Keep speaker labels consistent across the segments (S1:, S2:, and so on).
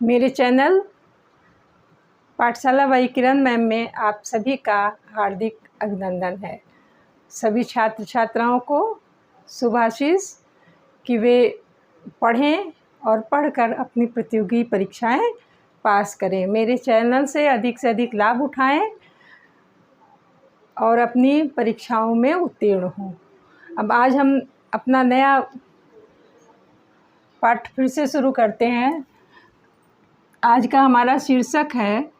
S1: मेरे चैनल पाठशाला by Kiran ma'am में आप सभी का हार्दिक अभिनंदन है। सभी छात्र छात्राओं को शुभाशीष कि वे पढ़ें और पढ़कर अपनी प्रतियोगी परीक्षाएं पास करें। मेरे चैनल से अधिक लाभ उठाएं और अपनी परीक्षाओं में उत्तीर्ण हों। अब आज हम अपना नया पाठ फिर से शुरू करते हैं। आज का हमारा शीर्षक है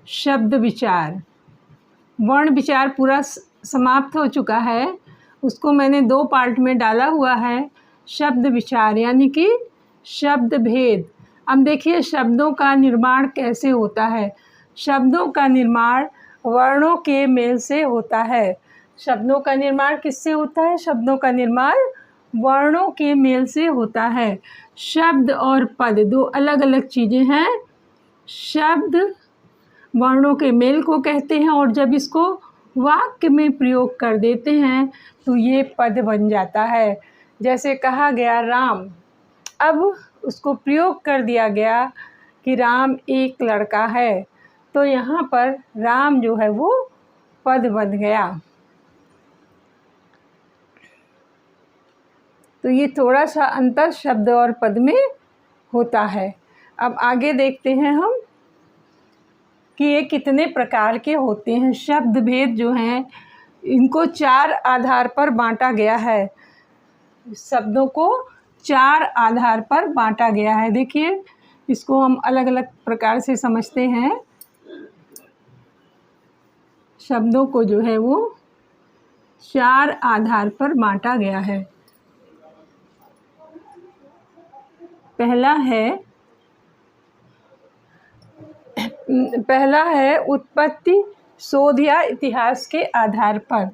S1: शब्द विचार। वर्ण विचार पूरा समाप्त हो चुका है, उसको मैंने 2 पार्ट में डाला हुआ है। शब्द विचार यानी कि शब्द भेद। अब देखिए शब्दों का निर्माण कैसे होता है। शब्दों का निर्माण वर्णों के मेल से होता है। शब्दों का निर्माण किससे होता है? शब्दों का निर्माण वर्णों के मेल से होता है। शब्द और पद 2 अलग अलग चीज़ें हैं। शब्द वर्णों के मेल को कहते हैं और जब इसको वाक्य में प्रयोग कर देते हैं तो ये पद बन जाता है। जैसे कहा गया राम, अब उसको प्रयोग कर दिया गया कि राम एक लड़का है, तो यहाँ पर राम जो है वो पद बन गया। तो ये थोड़ा सा अंतर शब्द और पद में होता है। अब आगे देखते हैं हम कि ये कितने प्रकार के होते हैं। शब्द भेद जो हैं इनको 4 आधार पर बांटा गया है। शब्दों को 4 आधार पर बांटा गया है। देखिए इसको हम अलग अलग प्रकार से समझते हैं। शब्दों को जो है वो 4 आधार पर बांटा गया है। पहला है उत्पत्ति, शोध या इतिहास के आधार पर।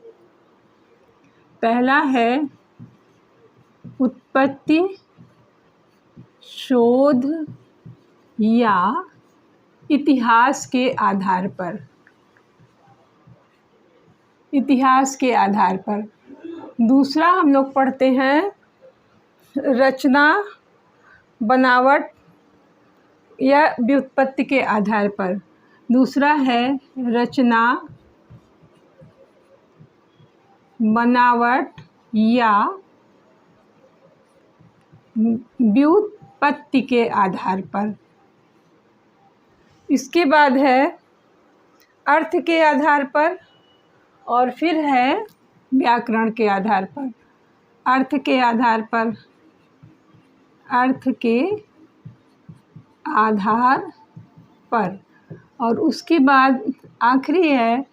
S1: पहला है उत्पत्ति, शोध या इतिहास के आधार पर। इतिहास के आधार पर। दूसरा हम लोग पढ़ते हैं रचना, बनावट या व्युत्पत्ति के आधार पर। दूसरा है रचना, बनावट या व्युत्पत्ति के आधार पर। इसके बाद है अर्थ के आधार पर और फिर है व्याकरण के आधार पर। अर्थ के आधार पर, अर्थ के आधार पर और उसके बाद आखिरी है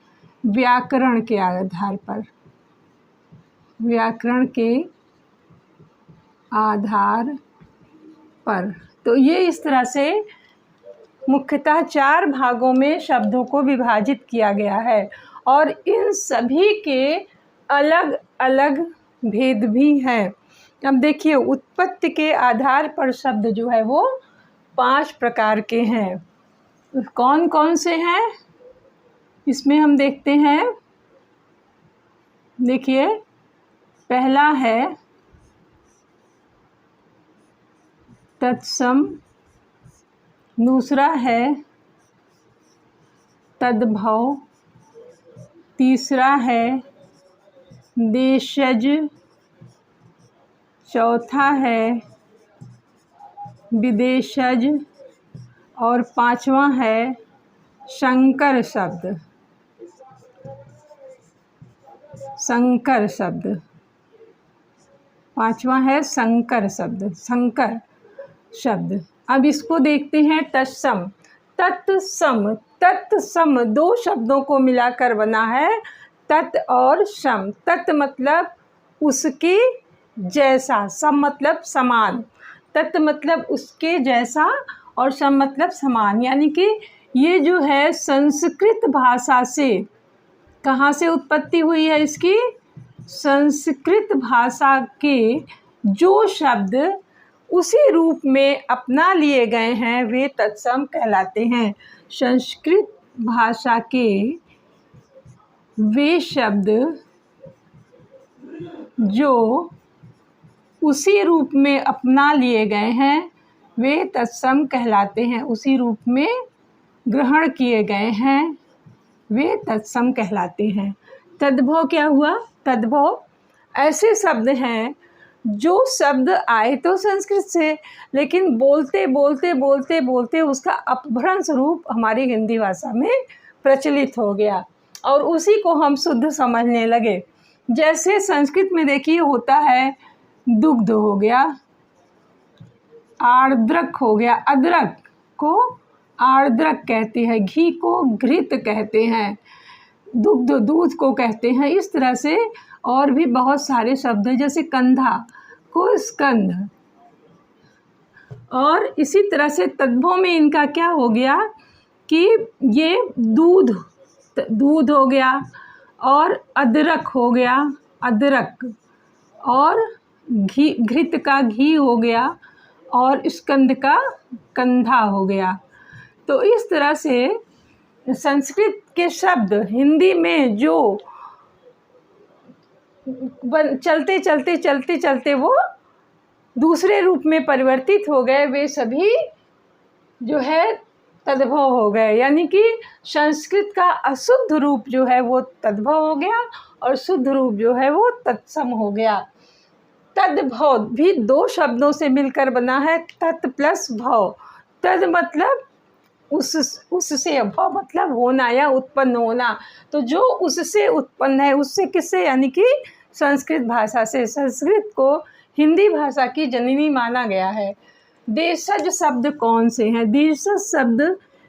S1: व्याकरण के आधार पर। व्याकरण के आधार पर। तो ये इस तरह से मुख्यतः 4 भागों में शब्दों को विभाजित किया गया है और इन सभी के अलग अलग भेद भी हैं। अब देखिए उत्पत्ति के आधार पर शब्द जो है वो 5 प्रकार के हैं। कौन कौन से हैं इसमें हम देखते हैं। देखिए पहला है तत्सम, दूसरा है तद्भव, तीसरा है देशज, चौथा है विदेशज और 5वां है संकर शब्द। संकर शब्द 5वां है संकर शब्द। संकर शब्द। अब इसको देखते हैं तत्सम। तत्सम, तत्सम 2 शब्दों को मिलाकर बना है, तत् और सम। तत् मतलब उसके जैसा, सम मतलब समान। तत् मतलब उसके जैसा और सम मतलब समान। यानी कि ये जो है संस्कृत भाषा से, कहाँ से उत्पत्ति हुई है इसकी? संस्कृत भाषा के जो शब्द उसी रूप में अपना लिए गए हैं वे तत्सम कहलाते हैं। संस्कृत भाषा के वे शब्द जो उसी रूप में अपना लिए गए हैं वे तत्सम कहलाते हैं, उसी रूप में ग्रहण किए गए हैं, वे तत्सम कहलाते हैं। तद्भव क्या हुआ? तद्भव ऐसे शब्द हैं जो शब्द आए तो संस्कृत से, लेकिन बोलते बोलते बोलते बोलते उसका अपभ्रंश रूप हमारी हिंदी भाषा में प्रचलित हो गया और उसी को हम शुद्ध समझने लगे। जैसे संस्कृत में देखिए होता है दुग्ध हो गया, आर्द्रक हो गया, अदरक को आर्द्रक कहते हैं, घी को घृत कहते हैं, दुग्ध दूध को कहते हैं। इस तरह से और भी बहुत सारे शब्द हैं, जैसे कंधा को स्कंध। और इसी तरह से तद्भव में इनका क्या हो गया कि ये दूध हो गया और अदरक हो गया, अदरक, और घी, घृत का घी हो गया और स्कंद का कंधा हो गया। तो इस तरह से संस्कृत के शब्द हिंदी में जो चलते चलते चलते चलते वो दूसरे रूप में परिवर्तित हो गए, वे सभी जो है तद्भव हो गए। यानी कि संस्कृत का अशुद्ध रूप जो है वो तद्भव हो गया और शुद्ध रूप जो है वो तत्सम हो गया। तद्भव भी दो शब्दों से मिलकर बना है, तत् प्लस भव। तद मतलब उससे, भव मतलब होना या उत्पन्न होना। तो जो उससे उत्पन्न है, उससे किससे? यानी कि संस्कृत भाषा से। संस्कृत को हिंदी भाषा की जननी माना गया है। देशज शब्द कौन से हैं? देशज शब्द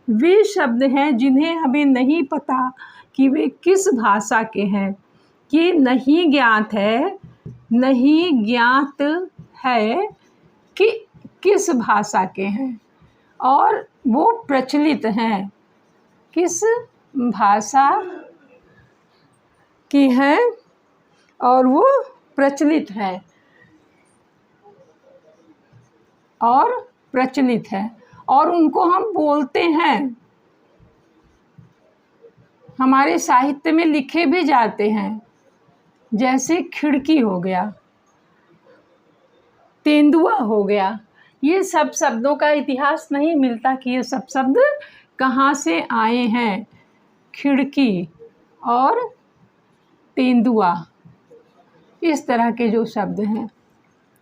S1: वे शब्द हैं जिन्हें हमें नहीं पता कि वे किस भाषा के हैं। ये नहीं ज्ञात है, नहीं ज्ञात है कि किस भाषा के हैं और वो प्रचलित हैं, किस भाषा की हैं और वो प्रचलित है और प्रचलित है और उनको हम बोलते हैं, हमारे साहित्य में लिखे भी जाते हैं। जैसे खिड़की हो गया, तेंदुआ हो गया। ये सब शब्दों का इतिहास नहीं मिलता कि ये सब शब्द कहाँ से आए हैं। खिड़की और तेंदुआ, इस तरह के जो शब्द हैं।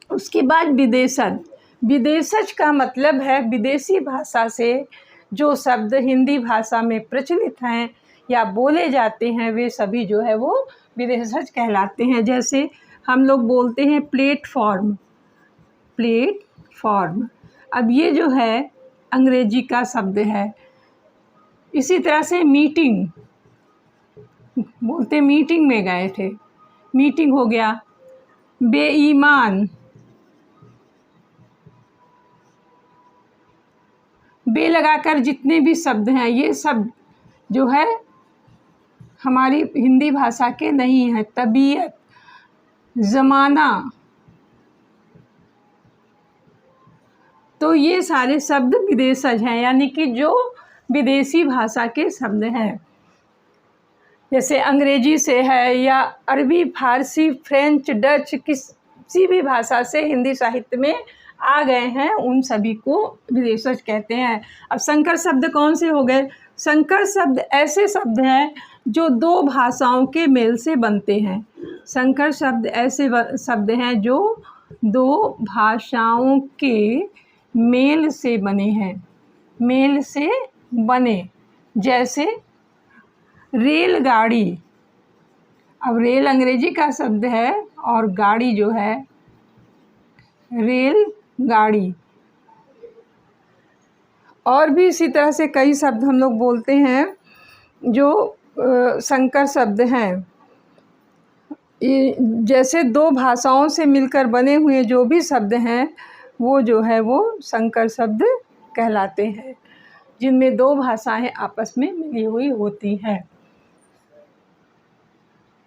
S1: उसके बाद विदेशज। विदेशज का मतलब है विदेशी भाषा से जो शब्द हिंदी भाषा में प्रचलित हैं या बोले जाते हैं, वे सभी जो है वो विदेशज कहलाते हैं। जैसे हम लोग बोलते हैं प्लेटफॉर्म, प्लेटफॉर्म। अब ये जो है अंग्रेजी का शब्द है। इसी तरह से मीटिंग बोलते, मीटिंग में गए थे, मीटिंग हो गया। बेईमान, बे लगाकर जितने भी शब्द हैं ये सब जो है हमारी हिंदी भाषा के नहीं है। तबीयत, ज़माना, तो ये सारे शब्द विदेशज हैं, यानी कि जो विदेशी भाषा के शब्द हैं। जैसे अंग्रेजी से है या अरबी, फारसी, फ्रेंच, डच, किसी भी भाषा से हिंदी साहित्य में आ गए हैं, उन सभी को विदेशज कहते हैं। अब संकर शब्द कौन से हो गए? संकर शब्द ऐसे शब्द हैं जो दो भाषाओं के मेल से बनते हैं। संकर शब्द ऐसे शब्द हैं जो दो भाषाओं के मेल से बने हैं, मेल से बने। जैसे रेलगाड़ी। अब रेल अंग्रेजी का शब्द है और गाड़ी जो है रेल गाड़ी। और भी इसी तरह से कई शब्द हम लोग बोलते हैं जो संकर शब्द हैं। जैसे दो भाषाओं से मिलकर बने हुए जो भी शब्द हैं वो जो है वो संकर शब्द कहलाते हैं, जिनमें दो भाषाएं आपस में मिली हुई होती हैं।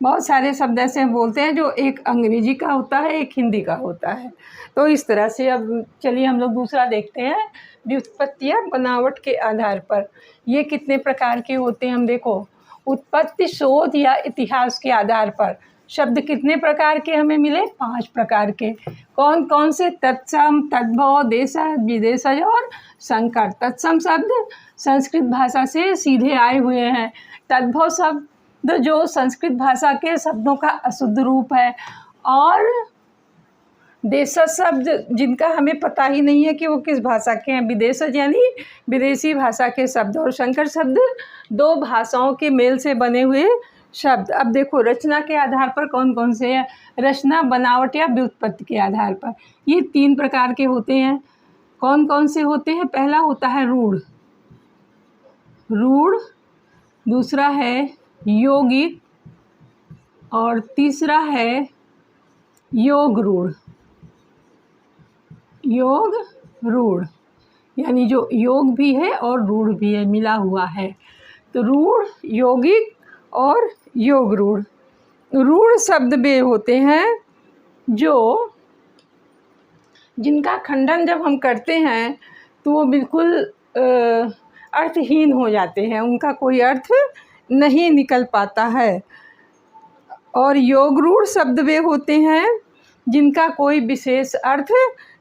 S1: बहुत सारे शब्द ऐसे बोलते हैं जो एक अंग्रेजी का होता है, एक हिंदी का होता है। तो इस तरह से अब चलिए हम लोग दूसरा देखते हैं, व्युत्पत्ति या बनावट के आधार पर ये कितने प्रकार के होते हैं। हम देखो, उत्पत्ति, शोध या इतिहास के आधार पर। शब्द कितने प्रकार के हमें मिले? 5 प्रकार के। कौन कौन से? तत्सम, तद्भव, देशज, विदेशज और संकर। तत्सम शब्द संस्कृत भाषा से सीधे आए हुए हैं। तद्भव शब्द जो संस्कृत भाषा के शब्दों का अशुद्ध रूप है, और देशज शब्द जिनका हमें पता ही नहीं है कि वो किस भाषा के हैं। विदेशज यानी विदेशी भाषा के शब्द, और संकर शब्द 2 भाषाओं के मेल से बने हुए शब्द। अब देखो रचना के आधार पर कौन कौन से हैं। रचना, बनावट या व्युत्पत्ति के आधार पर ये 3 प्रकार के होते हैं। कौन कौन से होते हैं? पहला होता है रूढ़, रूढ़। दूसरा है यौगिक, और तीसरा है योग रूढ़। योग रूढ़ यानी जो योग भी है और रूढ़ भी है, मिला हुआ है। तो रूढ़, यौगिक और योग रूढ़। रूढ़ शब्द वे होते हैं जो जिनका खंडन जब हम करते हैं तो वो बिल्कुल अर्थहीन हो जाते हैं, उनका कोई अर्थ नहीं निकल पाता है। और योग रूढ़ शब्द वे होते हैं जिनका कोई विशेष अर्थ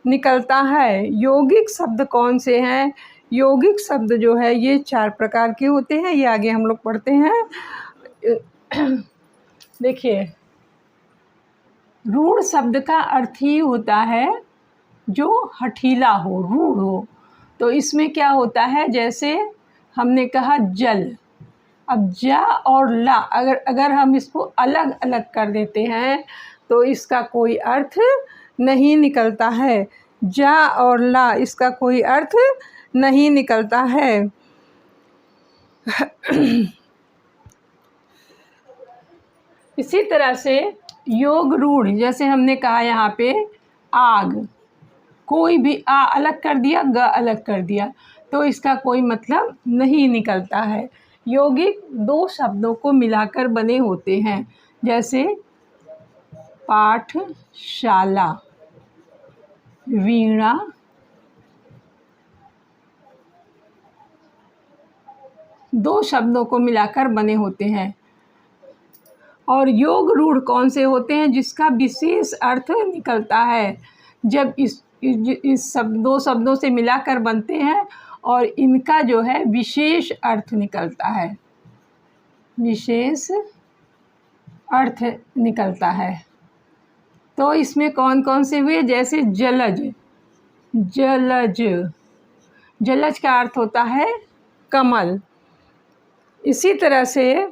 S1: निकलता है। यौगिक शब्द कौन से हैं? यौगिक शब्द जो है ये 4 प्रकार के होते हैं, ये आगे हम लोग पढ़ते हैं। देखिए, रूढ़ शब्द का अर्थ ही होता है जो हठीला हो, रूढ़ हो। तो इसमें क्या होता है, जैसे हमने कहा जल, अब जा और ला अगर हम इसको अलग अलग कर देते हैं तो इसका कोई अर्थ नहीं निकलता है। जा और ला इसका कोई अर्थ नहीं निकलता है। इसी तरह से योग रूढ़, जैसे हमने कहा यहाँ पे आग, कोई भी आ अलग कर दिया, ग अलग कर दिया, तो इसका कोई मतलब नहीं निकलता है। यौगिक 2 शब्दों को मिलाकर बने होते हैं, जैसे पाठशाला, वीणा, दो शब्दों को मिलाकर बने होते हैं। और योग रूढ़ कौन से होते हैं? जिसका विशेष अर्थ निकलता है, जब इस 2 शब्दों से मिलाकर बनते हैं और इनका जो है विशेष अर्थ निकलता है, विशेष अर्थ निकलता है। तो इसमें कौन कौन से हुए? जैसे जलज, जलज, जलज का अर्थ होता है कमल। इसी तरह से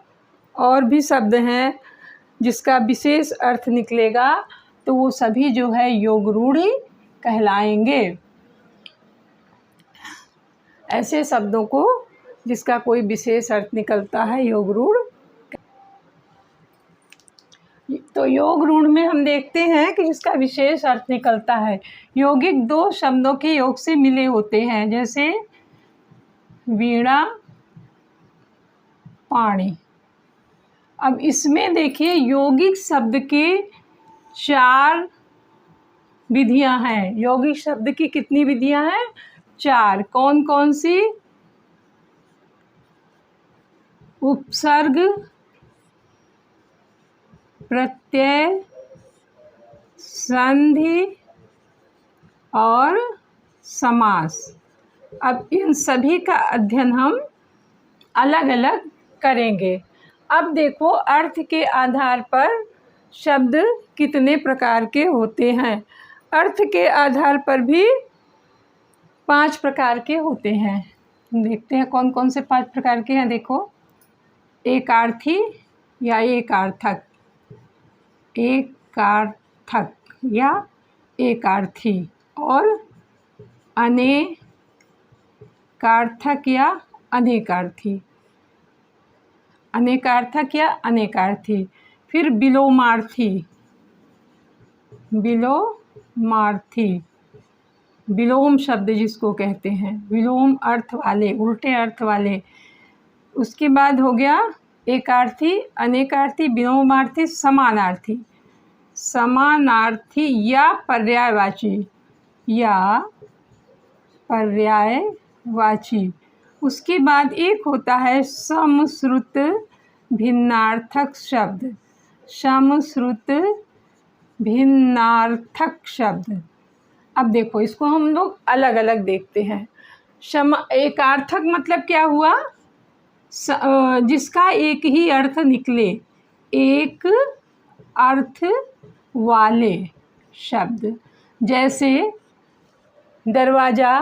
S1: और भी शब्द हैं जिसका विशेष अर्थ निकलेगा, तो वो सभी जो है योग रूढ़ कहलाएंगे। ऐसे शब्दों को जिसका कोई विशेष अर्थ निकलता है योग रूढ़। तो योग रूढ़ में हम देखते हैं कि जिसका विशेष अर्थ निकलता है। यौगिक 2 शब्दों के योग से मिले होते हैं, जैसे वीणा, पाणी। अब इसमें देखिए यौगिक शब्द के 4 विधियां हैं। यौगिक शब्द की कितनी विधियां हैं? 4। कौन कौन सी? उपसर्ग, प्रत्यय, संधि और समास। अब इन सभी का अध्ययन हम अलग अलग करेंगे। अब देखो अर्थ के आधार पर शब्द कितने प्रकार के होते हैं। अर्थ के आधार पर भी 5 प्रकार के होते हैं। देखते हैं कौन कौन से 5 प्रकार के हैं। देखो, एकार्थी या एकार्थक, एकार्थक या एकार्थी, और अनेकार्थक या अनेकार्थी, अनेकार्थक या अनेकार्थी। फिर विलोमार्थी, विलोमार्थी, विलोम शब्द जिसको कहते हैं, विलोम अर्थ वाले, उल्टे अर्थ वाले। उसके बाद हो गया एकार्थी, अनेकार्थी, विलोमार्थी, समानार्थी, समानार्थी या पर्यायवाची, या पर्यायवाची। उसके बाद एक होता है समश्रुत भिन्नार्थक शब्द। सम श्रुत भिन्नार्थक शब्द। अब देखो इसको हम लोग अलग अलग देखते हैं। एकार्थक मतलब क्या हुआ? जिसका एक ही अर्थ निकले, एक अर्थ वाले शब्द। जैसे दरवाज़ा,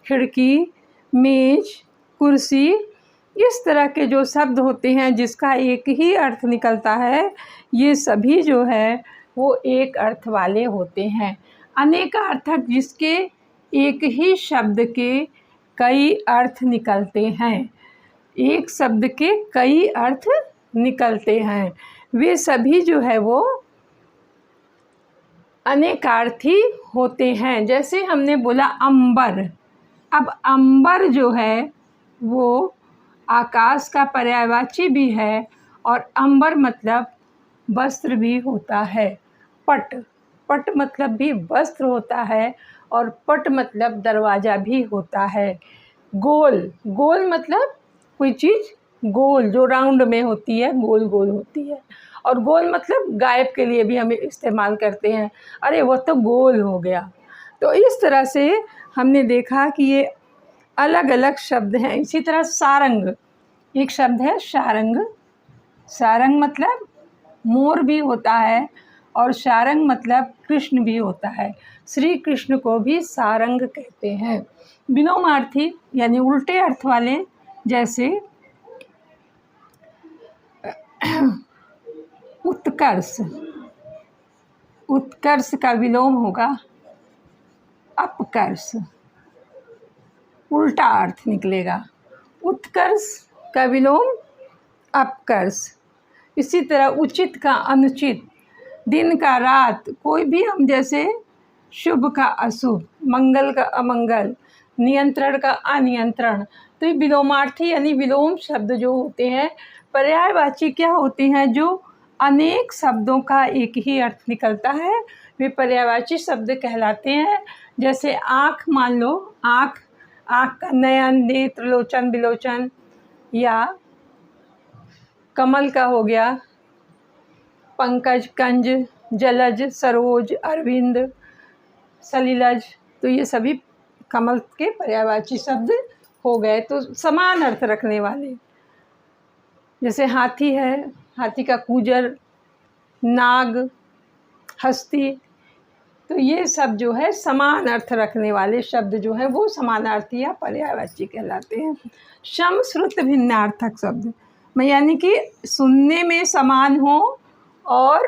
S1: खिड़की, मेज, कुर्सी, इस तरह के जो शब्द होते हैं जिसका एक ही अर्थ निकलता है, ये सभी जो है वो एक अर्थ वाले होते हैं। अनेकार्थक जिसके एक ही शब्द के कई अर्थ निकलते हैं, एक शब्द के कई अर्थ निकलते हैं, वे सभी जो है वो अनेकार्थी होते हैं। जैसे हमने बोला अंबर। अब अंबर जो है वो आकाश का पर्यायवाची भी है और अंबर मतलब वस्त्र भी होता है। पट, पट मतलब भी वस्त्र होता है और पट मतलब दरवाज़ा भी होता है। गोल, गोल मतलब कोई चीज़ गोल जो राउंड में होती है, गोल गोल होती है। और गोल मतलब गायब के लिए भी हम इस्तेमाल करते हैं, अरे वो तो गोल हो गया। तो इस तरह से हमने देखा कि ये अलग अलग शब्द हैं। इसी तरह सारंग, एक शब्द है सारंग। सारंग मतलब मोर भी होता है और सारंग मतलब कृष्ण भी होता है। श्री कृष्ण को भी सारंग कहते हैं। विलोमार्थी यानी उल्टे अर्थ वाले, जैसे उत्कर्ष, उत्कर्ष का विलोम होगा अपकर्ष, उल्टा अर्थ निकलेगा। उत्कर्ष का विलोम अपकर्ष। इसी तरह उचित का अनुचित, दिन का रात, कोई भी हम जैसे शुभ का अशुभ, मंगल का अमंगल, नियंत्रण का अनियंत्रण, तो ये विलोमार्थी यानी विलोम शब्द जो होते हैं, पर्यायवाची क्या होते हैं? जो अनेक शब्दों का एक ही अर्थ निकलता है, वे पर्यायवाची शब्द कहलाते हैं। जैसे आँख, मान लो आँख, आँख का नयन, नेत्र, लोचन, विलोचन, या कमल का हो गया पंकज, कंज, जलज, सरोज, अरविंद, सलिलज, तो ये सभी कमल के पर्यायवाची शब्द हो गए, तो समान अर्थ रखने वाले। जैसे हाथी है, हाथी का कूजर, नाग, हस्ती, तो ये सब जो है समान अर्थ रखने वाले शब्द जो है वो समानार्थी या पर्यायवाची कहलाते हैं। सम श्रुत भिन्नार्थक शब्द में यानी कि सुनने में समान हो और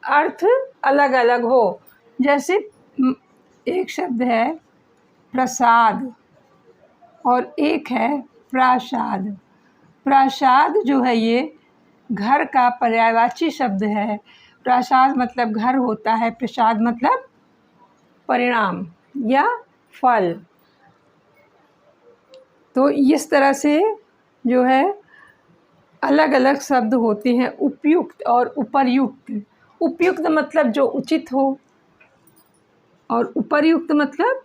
S1: अर्थ अलग अलग हो। जैसे एक शब्द है प्रसाद और एक है प्रासाद। प्रासाद जो है ये घर का पर्यायवाची शब्द है। प्रासाद मतलब घर होता है, प्रसाद मतलब परिणाम या फल। तो इस तरह से जो है अलग अलग शब्द होते हैं। उपयुक्त और उपर्युक्त। उपयुक्त मतलब जो उचित हो और उपर्युक्त मतलब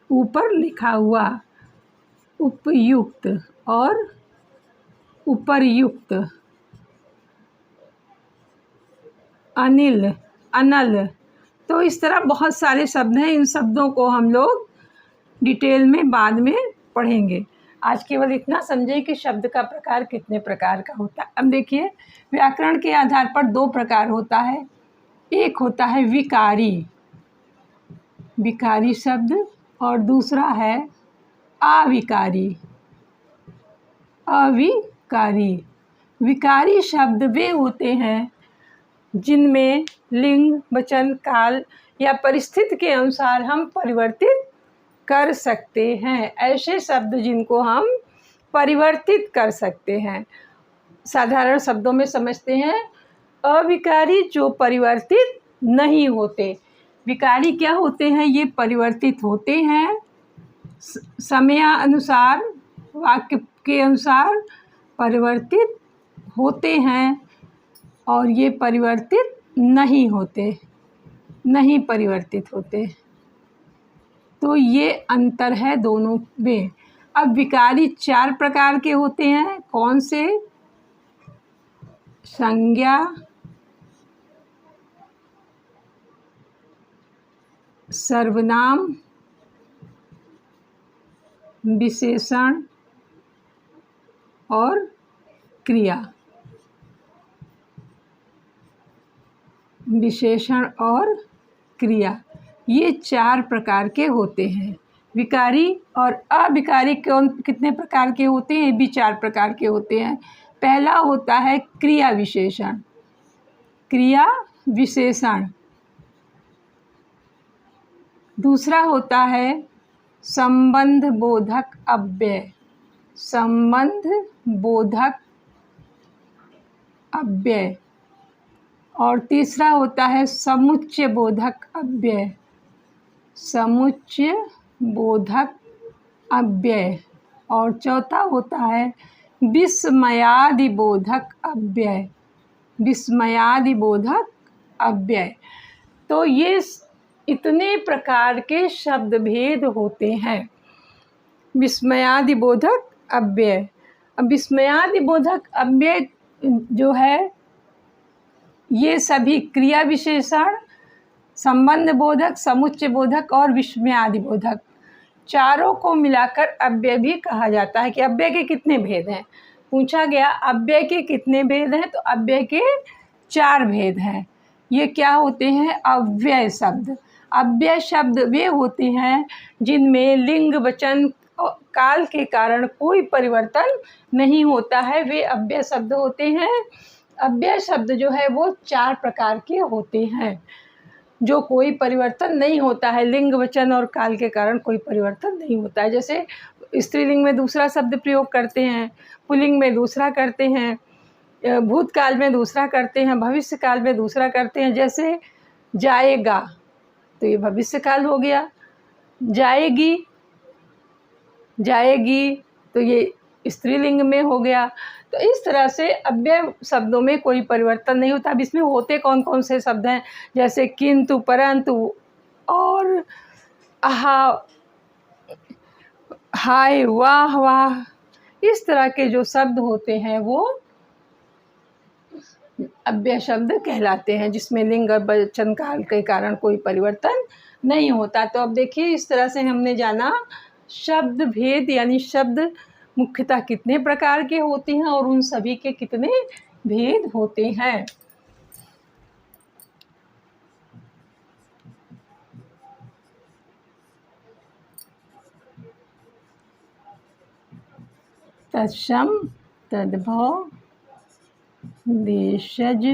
S1: ऊपर लिखा हुआ। उपयुक्त और उपर्युक्त। अनिल, अनल, तो इस तरह बहुत सारे शब्द हैं। इन शब्दों को हम लोग डिटेल में बाद में पढ़ेंगे। आज केवल इतना समझें कि शब्द का प्रकार कितने प्रकार का होता है। अब देखिए व्याकरण के आधार पर दो प्रकार होता है। एक होता है विकारी, विकारी शब्द, और दूसरा है अविकारी, अविकारी। विकारी शब्द वे होते हैं जिनमें लिंग, वचन, काल या परिस्थिति के अनुसार हम परिवर्तित कर सकते हैं। ऐसे शब्द जिनको हम परिवर्तित कर सकते हैं। साधारण शब्दों में समझते हैं। अविकारी जो परिवर्तित नहीं होते। विकारी क्या होते हैं? ये परिवर्तित होते हैं समय अनुसार, वाक्य के अनुसार परिवर्तित होते हैं और ये परिवर्तित नहीं होते, नहीं परिवर्तित होते। तो ये अंतर है दोनों में। अब विकारी चार प्रकार के होते हैं। कौन से? संज्ञा, सर्वनाम, विशेषण और क्रिया। विशेषण और क्रिया, ये 4 प्रकार के होते हैं। विकारी और अविकारी कितने प्रकार के होते हैं? ये भी 4 प्रकार के होते हैं। पहला होता है क्रिया विशेषण। क्रिया विशेषण। दूसरा होता है संबंध बोधक अव्यय। संबंध बोधक अव्यय। और तीसरा होता है समुच्चय बोधक अव्यय। समुच्चय बोधक अव्यय। और चौथा होता है विस्मयादि बोधक अव्यय। विस्मयादि बोधक अव्यय। तो ये इतने प्रकार के शब्द भेद होते हैं। विस्मयादि बोधक अव्यय। अब विस्मयादि बोधक अव्यय जो है, ये सभी क्रिया विशेषण, संबंध बोधक, समुच्चय बोधक और विस्मयादि बोधक, चारों को मिलाकर अव्यय भी कहा जाता है। कि अव्यय के कितने भेद हैं? पूछा गया अव्यय के कितने भेद हैं, तो अव्यय के 4 भेद हैं। ये क्या होते हैं? अव्यय शब्द। अव्यय शब्द वे होते हैं जिनमें लिंग वचन काल के कारण कोई परिवर्तन नहीं होता है, वे अव्यय शब्द होते हैं। अव्यय शब्द जो है वो 4 प्रकार के होते हैं, जो कोई परिवर्तन नहीं होता है, लिंग वचन और काल के कारण कोई परिवर्तन नहीं होता है। जैसे स्त्रीलिंग में दूसरा शब्द प्रयोग करते हैं, पुल्लिंग में दूसरा करते हैं, भूतकाल में दूसरा करते हैं, भविष्य काल में दूसरा करते हैं। जैसे जाएगा तो ये भविष्य काल हो गया, जाएगी, जाएगी तो ये स्त्रीलिंग में हो गया। तो इस तरह से अव्यय शब्दों में कोई परिवर्तन नहीं होता। अब इसमें होते कौन कौन से शब्द हैं? जैसे किंतु, परंतु और आहा, हाय, वाह वाह, इस तरह के जो शब्द होते हैं वो अव्यय शब्द कहलाते हैं, जिसमें लिंग और वचन काल के कारण कोई परिवर्तन नहीं होता। तो अब देखिए, इस तरह से हमने जाना शब्द भेद, यानी शब्द मुख्यतः कितने प्रकार के होते हैं और उन सभी के कितने भेद होते हैं। तत्सम, तद्भव, देशज,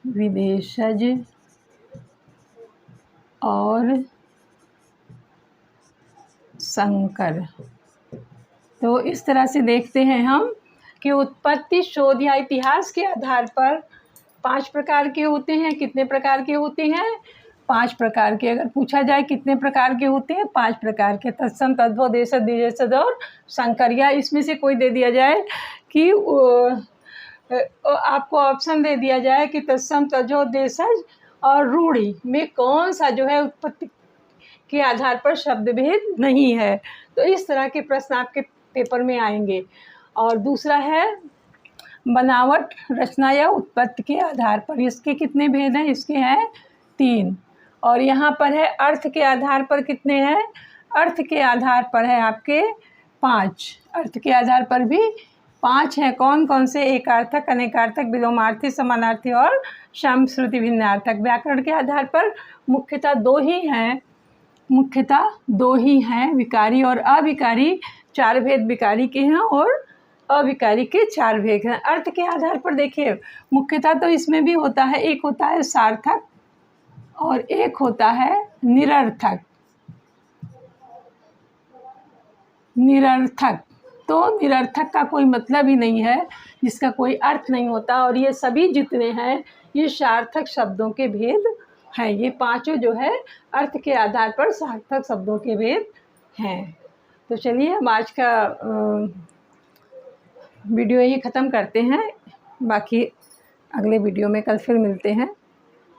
S1: विदेशज और संकर। तो इस तरह से देखते हैं हम कि उत्पत्ति, शोध या इतिहास के आधार पर 5 प्रकार के होते हैं। कितने प्रकार के होते हैं? 5 प्रकार के। अगर पूछा जाए कितने प्रकार के होते हैं? 5 प्रकार के। तत्सम, तद्भव, देशज, विदेशज और संकर। या इसमें से कोई दे दिया जाए कि आपको ऑप्शन दे दिया जाए कि तत्सम, तद्भव, देशज और रूढ़ि में कौन सा जो है उत्पत्ति के आधार पर शब्द भेद नहीं है। तो इस तरह के प्रश्न आपके पेपर में आएंगे। और दूसरा है बनावट, रचना या उत्पत्ति के आधार पर। इसके कितने भेद हैं? इसके हैं 3। और यहाँ पर है अर्थ के आधार पर कितने हैं? अर्थ के आधार पर है आपके 5। अर्थ के आधार पर भी 5 हैं। कौन कौन से? एकार्थक, अनेकार्थक, विलोमार्थी, समानार्थी और सम श्रुति भिन्नार्थक। व्याकरण के आधार पर मुख्यतः 2 ही हैं। मुख्यतः 2 ही हैं, विकारी और अविकारी। 4 भेद विकारी के हैं और अविकारी के 4 भेद हैं। अर्थ के आधार पर देखिए, मुख्यतः तो इसमें भी होता है, एक होता है सार्थक और एक होता है निरर्थक। निरर्थक तो निरर्थक का कोई मतलब ही नहीं है, जिसका कोई अर्थ नहीं होता। और ये सभी जितने हैं ये सार्थक शब्दों के भेद हैं। ये 5 जो है अर्थ के आधार पर सार्थक शब्दों के भेद हैं। तो चलिए हम आज का वीडियो यही ख़त्म करते हैं। बाकी अगले वीडियो में कल फिर मिलते हैं।